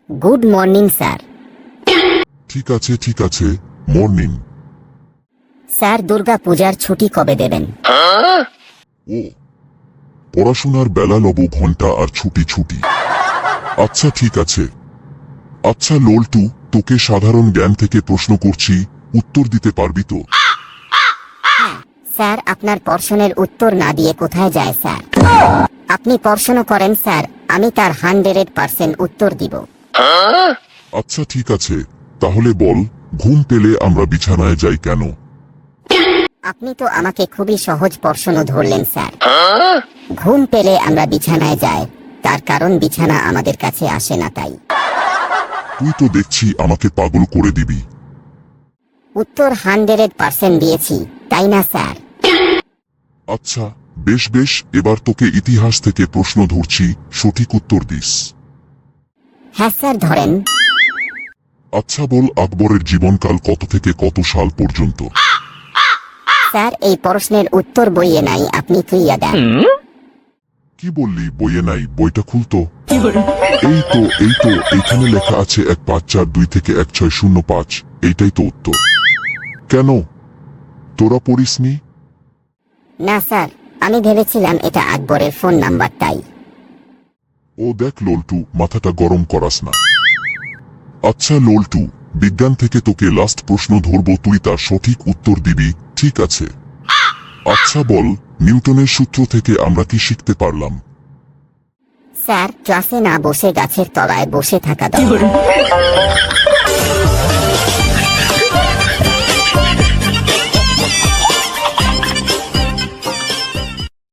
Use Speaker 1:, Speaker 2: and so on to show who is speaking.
Speaker 1: Good morning sir.
Speaker 2: ঠিক আছে morning.
Speaker 1: Sir Durga পূজার ছুটি কবে দেবেন?
Speaker 2: ও পড়াশোনার বেলা লব ঘন্টা আর ছুটি। আচ্ছা ঠিক আছে। আচ্ছা লল্টু, তোকে সাধারণ জ্ঞান থেকে প্রশ্ন করছি, উত্তর দিতে পারবি তো?
Speaker 1: স্যার আপনার প্রশ্নের উত্তর না দিয়ে কোথায় যায় স্যার? আপনি প্রশ্ন করেন স্যার, আমি তার 100% উত্তর দিব।
Speaker 2: আচ্ছা ঠিক আছে, তাহলে বল, ঘুম পেলে আমরা বিছানায় যাই কেন?
Speaker 1: আপনি তো আমাকে খুবই সহজ প্রশ্ন ধরলেন স্যার। ঘুম পেলে আমরা বিছানায় যাই, তার কারণ বিছানা আমাদের কাছে আসে না তাই।
Speaker 2: তুই তো দেখছি আমাকে পাগল করে দিবি।
Speaker 1: উত্তর 100% দিয়েছি, তাই না স্যার?
Speaker 2: আচ্ছা বেশ, এবার তোকে ইতিহাস থেকে প্রশ্ন ধরছি, সঠিক উত্তর দিস।
Speaker 1: হ্যাঁ স্যার ধরেন।
Speaker 2: আচ্ছা বল, আকবরের জীবনকাল কত থেকে কত সাল পর্যন্ত?
Speaker 1: স্যার এই প্রশ্নের উত্তর বইয়ে নাই, আপনি ক্রিয়া দেন।
Speaker 2: কি বললি বইয়ে নাই? বইটা খুলতো। এই তো এইখানে লেখা আছে 1542 থেকে 1605, এইটাই তো উত্তর। কেন, তোরা পড়িসনি?
Speaker 1: না স্যার, আমি ভেবেছিলাম এটা আকবরের ফোন নাম্বার তাই।
Speaker 2: ও দেখ লল্টু, মাথাটা গরম করাস না। আচ্ছা লল্টু, বিজ্ঞান থেকে তোকে লাস্ট প্রশ্ন ধরবো, তুই তার সঠিক উত্তর দিবি, ঠিক আছে? আচ্ছা বল, নিউটনের সূত্র থেকে আমরা কি শিখতে পারলাম?
Speaker 1: স্যার ক্লাসে না বসে গাছের তলায় বসে থাকা দরকার।